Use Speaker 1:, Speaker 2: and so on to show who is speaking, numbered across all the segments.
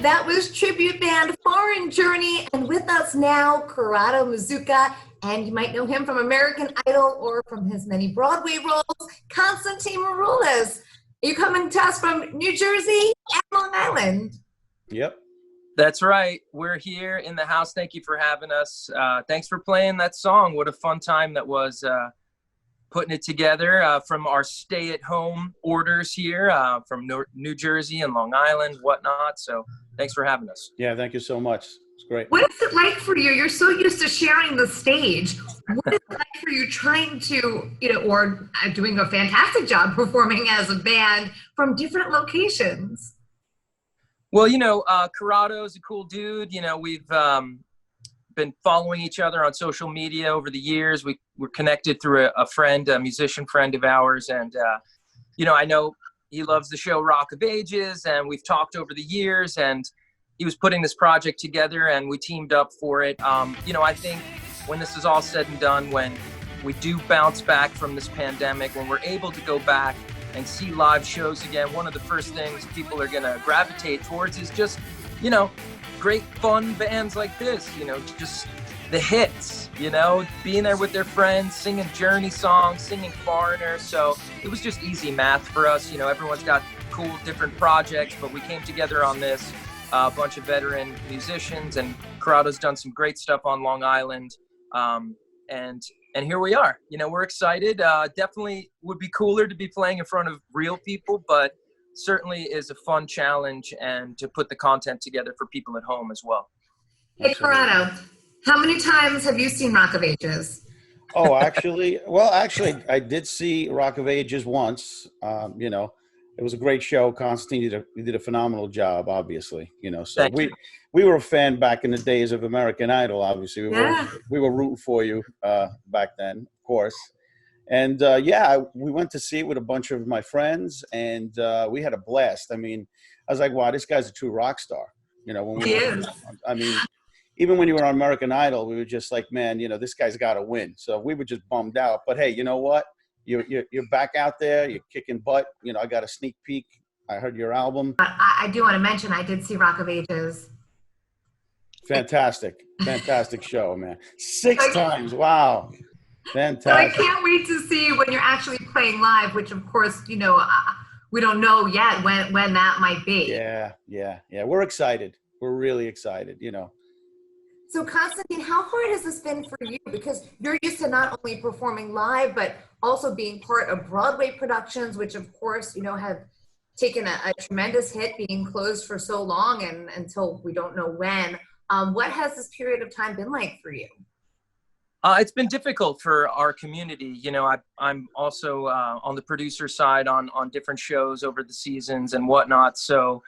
Speaker 1: That was tribute band Foreign Journey, and with us now, Corrado Mazzucca, and you might know him from American Idol or from his many Broadway roles, Constantine Maroulis. Are you coming to us from New Jersey and Long Island?
Speaker 2: Yep.
Speaker 3: That's right. We're here in the house. Thank you for having us. Thanks for playing that song. What a fun time that was putting it together from our stay-at-home orders here from New Jersey and Long Island, whatnot. So thanks for having us.
Speaker 2: Yeah, thank you so much. It's great.
Speaker 1: What is it like for you? You're so used to sharing the stage. What is it like for you trying to, or doing a fantastic job performing as a band from different locations?
Speaker 3: Well, Corrado's a cool dude. We've been following each other on social media over the years. We're connected through a friend, a musician friend of ours. And, I know he loves the show Rock of Ages, and we've talked over the years, and he was putting this project together and we teamed up for it. I think when this is all said and done, when we do bounce back from this pandemic, when we're able to go back and see live shows again, one of the first things people are going to gravitate towards is just, great fun bands like this, just the hits, being there with their friends, singing Journey songs, singing Foreigner. So it was just easy math for us. Everyone's got cool different projects, but we came together on this, a bunch of veteran musicians, and Corrado's done some great stuff on Long Island. And here we are. We're excited. Definitely would be cooler to be playing in front of real people, but certainly is a fun challenge and to put the content together for people at home as well.
Speaker 1: Hey, Corrado, how many times have you seen Rock of Ages?
Speaker 2: Oh, actually, I did see Rock of Ages once. It was a great show. Constantine did a phenomenal job, obviously. So we were a fan back in the days of American Idol. Obviously, we were rooting for you back then, of course. And we went to see it with a bunch of my friends, and we had a blast. I mean, I was like, wow, this guy's a true rock star. Even when you were on American Idol, we were just like, man, this guy's got to win. So we were just bummed out. But hey, you know what? You're back out there. You're kicking butt. I got a sneak peek. I heard your album.
Speaker 1: I do want to mention I did see Rock of Ages.
Speaker 2: Fantastic show, man. 6 times. Wow. Fantastic.
Speaker 1: So I can't wait to see when you're actually playing live, which of course, we don't know yet when that might be.
Speaker 2: Yeah. We're excited. We're really excited,
Speaker 1: So Constantine, how hard has this been for you? Because you're used to not only performing live, but also being part of Broadway productions, which of course, have taken a tremendous hit, being closed for so long and until we don't know when. What has this period of time been like for you?
Speaker 3: It's been difficult for our community. I'm also on the producer side on different shows over the seasons and whatnot. So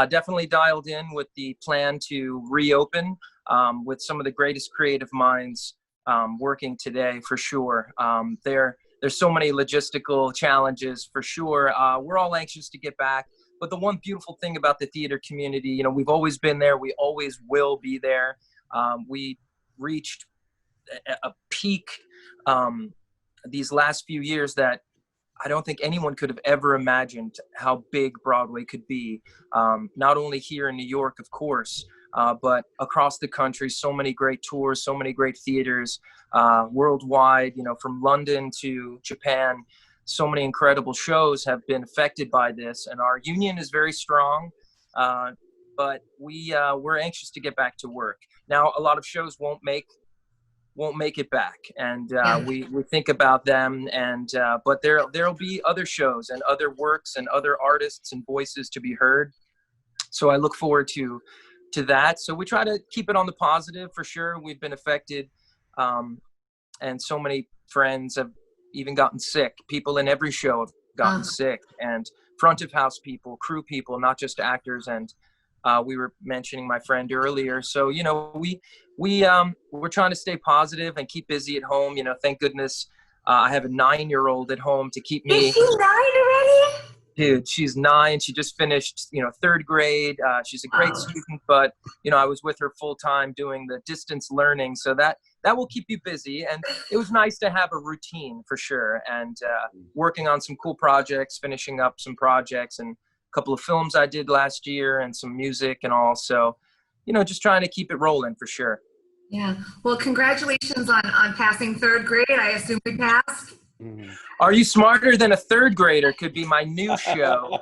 Speaker 3: definitely dialed in with the plan to reopen with some of the greatest creative minds working today, for sure. There's so many logistical challenges, for sure. We're all anxious to get back. But the one beautiful thing about the theater community, we've always been there. We always will be there. We reached a peak these last few years that I don't think anyone could have ever imagined how big Broadway could be. Not only here in New York, of course, but across the country. So many great tours, so many great theaters worldwide, from London to Japan. So many incredible shows have been affected by this, and our union is very strong, but we're anxious to get back to work. Now, a lot of shows won't make it back, and we think about them, and but there'll be other shows and other works and other artists and voices to be heard. So I look forward to that. So we try to keep it on the positive, for sure. We've been affected, and so many friends have even gotten sick. People in every show have gotten sick, and front of house people, crew people, not just actors. And we were mentioning my friend earlier. So, we're trying to stay positive and keep busy at home. Thank goodness I have a 9-year-old at home to keep me.
Speaker 1: Is she 9 already?
Speaker 3: Dude, she's 9. She just finished, 3rd grade. She's a great student, but, I was with her full time doing the distance learning. So that will keep you busy. And it was nice to have a routine, for sure. And working on some cool projects, finishing up some projects, and couple of films I did last year and some music and all. So, just trying to keep it rolling for sure.
Speaker 1: Yeah. Well, congratulations on passing third grade. I assume we passed.
Speaker 3: Are You Smarter Than a Third Grader could be my new show.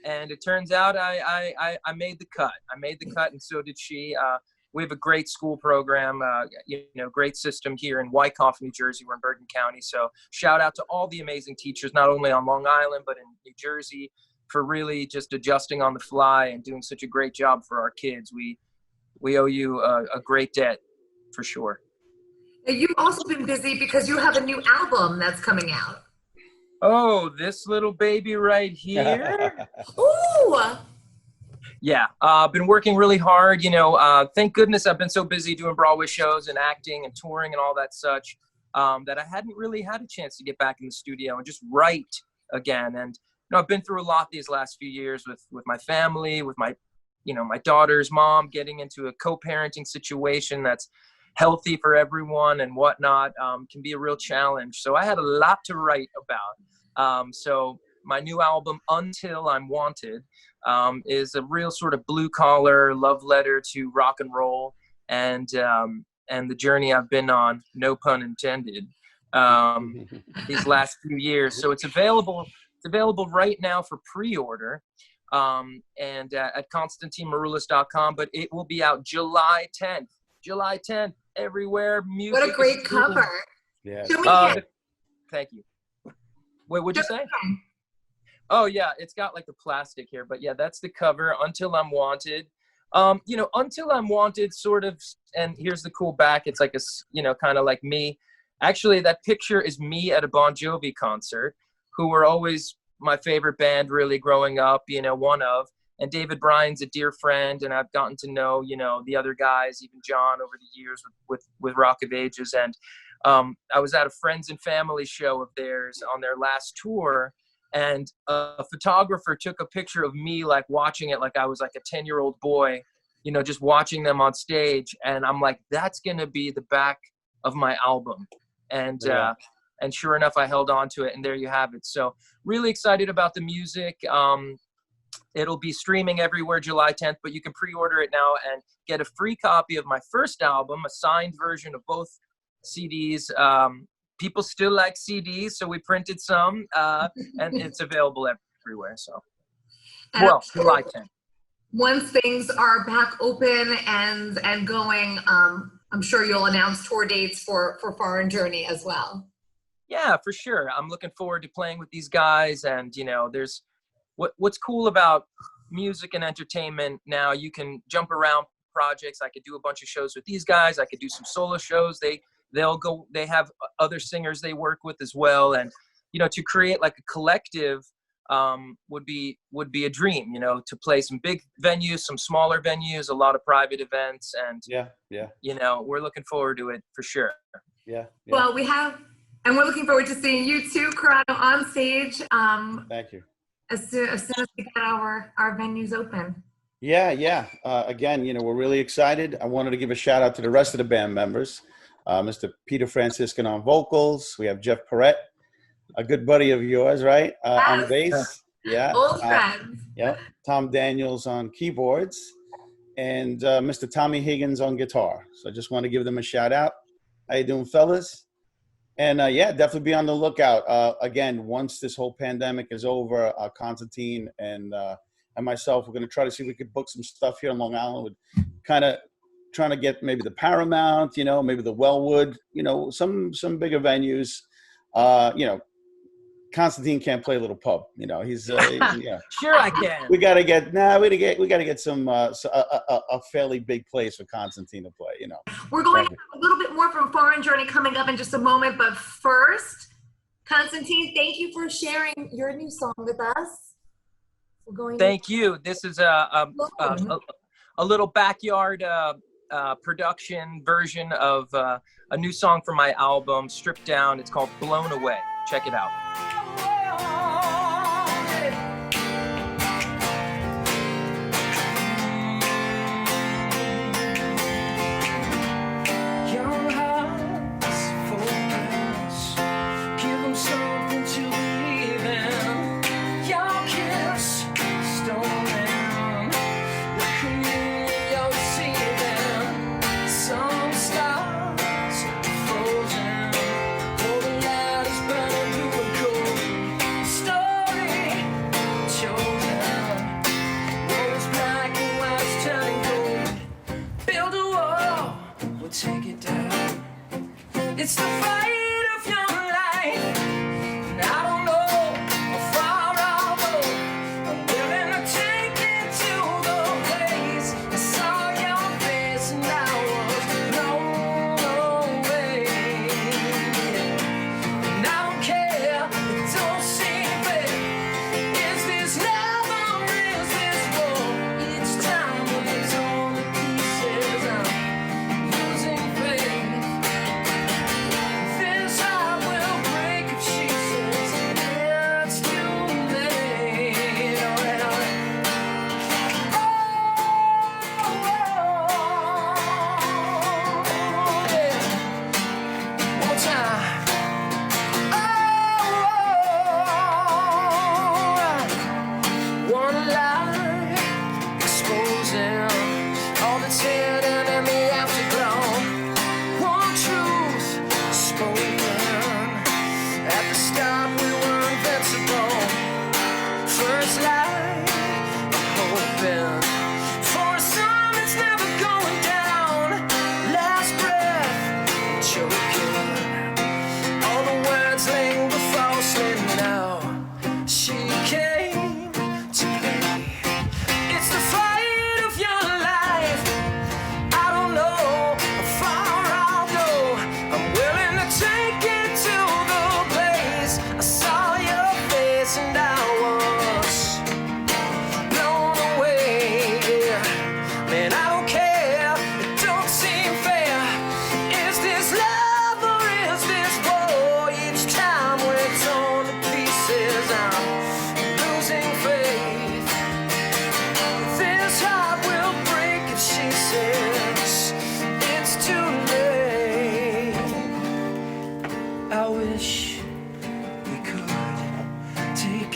Speaker 3: And it turns out I made the cut. I made the cut, and so did she. We have a great school program, great system here in Wyckoff, New Jersey. We're in Bergen County. So shout out to all the amazing teachers, not only on Long Island, but in New Jersey, for really just adjusting on the fly and doing such a great job for our kids. We owe you a great debt for sure.
Speaker 1: You've also been busy because you have a new album that's coming out.
Speaker 3: Oh, this little baby right here.
Speaker 1: Ooh.
Speaker 3: Yeah, I've been working really hard. Thank goodness I've been so busy doing Broadway shows and acting and touring and all that such, that I hadn't really had a chance to get back in the studio and just write again. And I've been through a lot these last few years with my family, with my daughter's mom, getting into a co-parenting situation that's healthy for everyone and whatnot, can be a real challenge. So I had a lot to write about. So my new album, Until I'm Wanted, is a real sort of blue collar love letter to rock and roll and the journey I've been on, no pun intended, these last few years. So it's available right now for pre-order. And at ConstantineMaroulis.com, but it will be out July 10th, everywhere. Music.
Speaker 1: What a great cover.
Speaker 2: Yeah.
Speaker 3: Thank you. Wait, what'd you say? Oh yeah, it's got like the plastic here, but yeah, that's the cover, Until I'm Wanted. Until I'm Wanted sort of, and here's the cool back. It's like kind of like me. Actually, that picture is me at a Bon Jovi concert, who were always my favorite band really growing up, one of, and David Bryan's a dear friend, and I've gotten to know, the other guys, even John, over the years with Rock of Ages. And I was at a friends and family show of theirs on their last tour, and a photographer took a picture of me, like watching it like I was like a 10-year-old boy, just watching them on stage. And I'm like, that's going to be the back of my album. And,
Speaker 2: yeah.
Speaker 3: And sure enough, I held on to it, and there you have it. So really excited about the music. It'll be streaming everywhere July 10th, but you can pre-order it now and get a free copy of my first album, a signed version of both CDs. People still like CDs, so we printed some, and it's available everywhere. So, July 10th.
Speaker 1: Once things are back open and going, I'm sure you'll announce tour dates for Foreign Journey as well.
Speaker 3: Yeah, for sure. I'm looking forward to playing with these guys. And, there's what's cool about music and entertainment now, you can jump around projects. I could do a bunch of shows with these guys. I could do some solo shows. They have other singers they work with as well. And, to create like a collective would be a dream, to play some big venues, some smaller venues, a lot of private events. And, we're looking forward to it for sure.
Speaker 2: Yeah.
Speaker 1: Well, and we're looking forward to seeing you too, Corrado, on stage.
Speaker 2: Thank you.
Speaker 1: As soon as we get our venues open.
Speaker 2: Yeah. Again, we're really excited. I wanted to give a shout out to the rest of the band members. Mr. Peter Franciscan on vocals. We have Jeff Perrette, a good buddy of yours, right? On bass. Yeah.
Speaker 1: Old friends.
Speaker 2: Yeah. Tom Daniels on keyboards. And Mr. Tommy Higgins on guitar. So I just want to give them a shout out. How you doing, fellas? And definitely be on the lookout. Again, once this whole pandemic is over, Constantine and myself, we're going to try to see if we could book some stuff here in Long Island. With kind of trying to get maybe the Paramount, maybe the Wellwood, some bigger venues. Constantine can't play a little pub. He's yeah.
Speaker 3: Sure, I can.
Speaker 2: We gotta get some a fairly big place for Constantine to play.
Speaker 1: We're going to have a little bit more from Foreign Journey coming up in just a moment, but first, Constantine, thank you for sharing your new song with us.
Speaker 3: Thank you. This is a little backyard production version of a new song from my album, stripped down. It's called Blown Away. Check it out.
Speaker 4: Give them something to believe in. Your kiss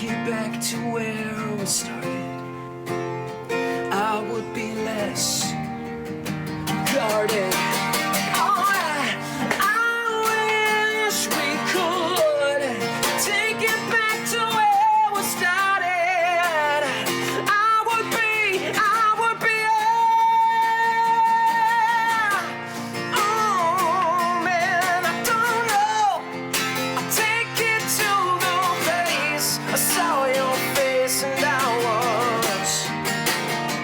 Speaker 4: take it back to where we started, I would be less guarded. Oh, I wish we could take it back to where we started. I would be, oh man, I don't know. I'll take it to the place I saw your face and I was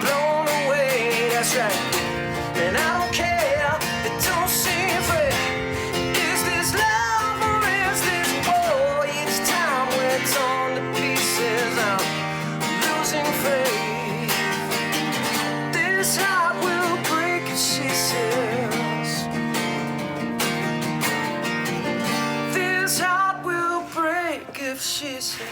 Speaker 4: blown away. That's right. And I don't care, it don't seem fair. Is this love or is this war? Each time we're torn to pieces, I'm losing faith. This heart will break if she says. This heart will break if she says.